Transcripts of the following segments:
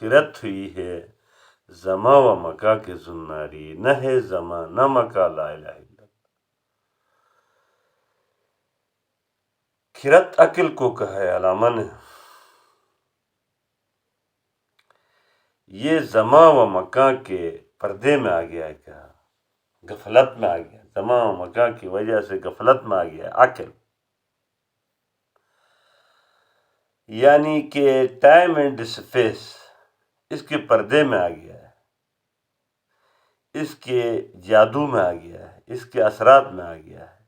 خرت ہوئی ہے زما و مکا کے زناری، نہ ہے زما نہ مکا لا الہ الا اللہ۔ خرت عقل کو کہا ہے علامہ نے، یہ زما و مکان کے پردے میں آ گیا ہے، کیا غفلت میں آ گیا، زما و مکان کی وجہ سے غفلت میں آ گیا ہے عقل، یعنی کہ ٹائم اینڈ اسپیس اس کے پردے میں آ گیا ہے، اس کے جادو میں آ گیا ہے، اس کے اثرات میں آ گیا ہے۔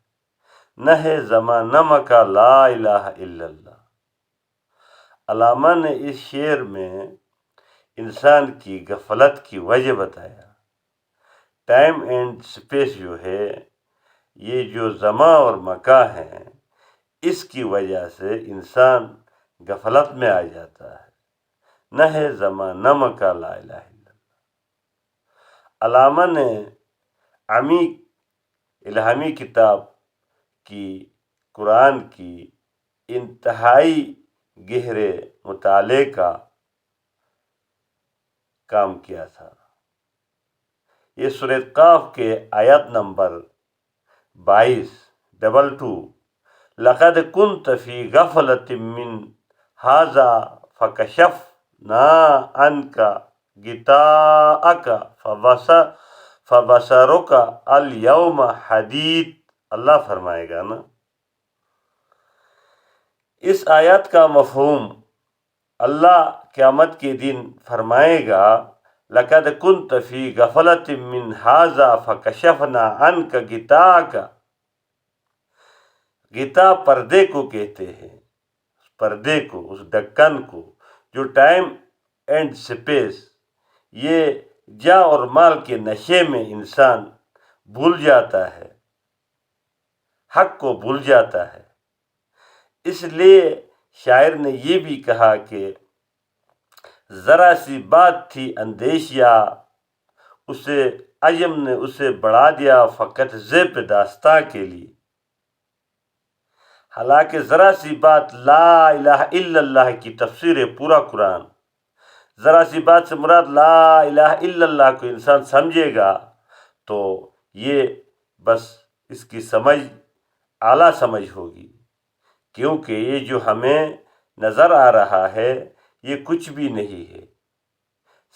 نہ ہے زما نہ مکا لا الہ الا اللہ۔ علامہ نے اس شعر میں انسان کی غفلت کی وجہ بتایا۔ ٹائم اینڈ اسپیس جو ہے، یہ جو زما اور مکا ہیں، اس کی وجہ سے انسان غفلت میں آ جاتا ہے۔ نہ ہے زما نہ مکا لا الہ الا اللہ۔ علامہ نے عمیق الہامی کتاب کی قرآن کی انتہائی گہرے مطالعے کا کام کیا تھا۔ یہ سورۃ قاف کے آیت نمبر 22 لقد كنت في غفلة من هذا فكشفنا عنك غطاءك فبصرك اليوم حديد، اللہ فرمائے گا نا۔ اس آیت کا مفہوم اللہ قیامت کے دن فرمائے گا، لقد كنت في غفلة من هذا فكشفنا عنك غطاءك۔ غطا پردے کو کہتے ہیں، اس پردے کو، اس ڈھکن کو جو ٹائم اینڈ سپیس، یہ جا اور مال کے نشے میں انسان بھول جاتا ہے، حق کو بھول جاتا ہے۔ اس لیے شاعر نے یہ بھی کہا کہ ذرا سی بات تھی اندیشیہ، اسے عجم نے اسے بڑھا دیا فقط زیب داستاں کے لیے۔ حالانکہ ذرا سی بات لا الہ الا اللہ کی تفسیر ہے پورا قرآن۔ ذرا سی بات سے مراد لا الہ الا اللہ کو انسان سمجھے گا تو یہ بس اس کی سمجھ اعلیٰ سمجھ ہوگی، کیونکہ یہ جو ہمیں نظر آ رہا ہے یہ کچھ بھی نہیں ہے،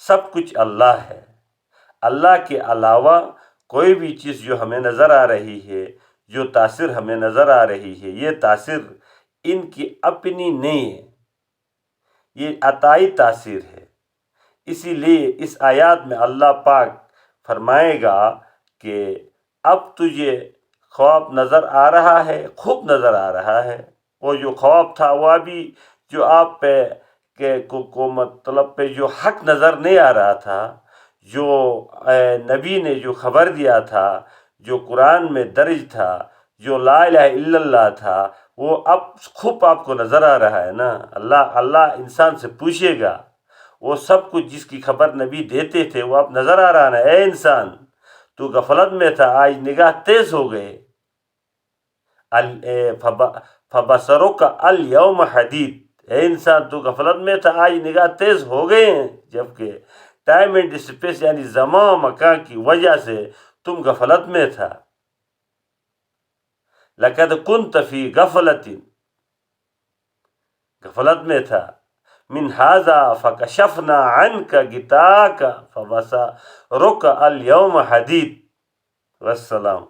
سب کچھ اللہ ہے۔ اللہ کے علاوہ کوئی بھی چیز جو ہمیں نظر آ رہی ہے، جو تاثر ہمیں نظر آ رہی ہے، یہ تاثر ان کی اپنی نہیں ہے، یہ عطائی تاثیر ہے۔ اسی لیے اس آیات میں اللہ پاک فرمائے گا کہ اب تجھے خواب نظر آ رہا ہے، خوب نظر آ رہا ہے۔ وہ جو خواب تھا وہ ابھی جو آپ پہ کو مطلب پہ جو حق نظر نہیں آ رہا تھا، جو نبی نے جو خبر دیا تھا، جو قرآن میں درج تھا، جو لا الہ الا اللہ تھا، وہ اب خوب آپ کو نظر آ رہا ہے نا۔ اللہ انسان سے پوچھے گا، وہ سب کچھ جس کی خبر نبی دیتے تھے وہ اب نظر آ رہا نا۔ اے انسان، تو غفلت میں تھا، آج نگاہ تیز ہو گئے۔ فبصرک الیوم حدید، اے انسان تو غفلت میں تھا، آج نگاہ تیز ہو گئے ہیں۔ جبکہ ٹائم اینڈ اسپیس یعنی زمان و مکان کی وجہ سے تم غفلت میں تھا۔ لقد كنت في غفلة، غفلت میں تھا، من هذا فكشفنا عنك غطاءك فبصرك اليوم حديد۔ والسلام۔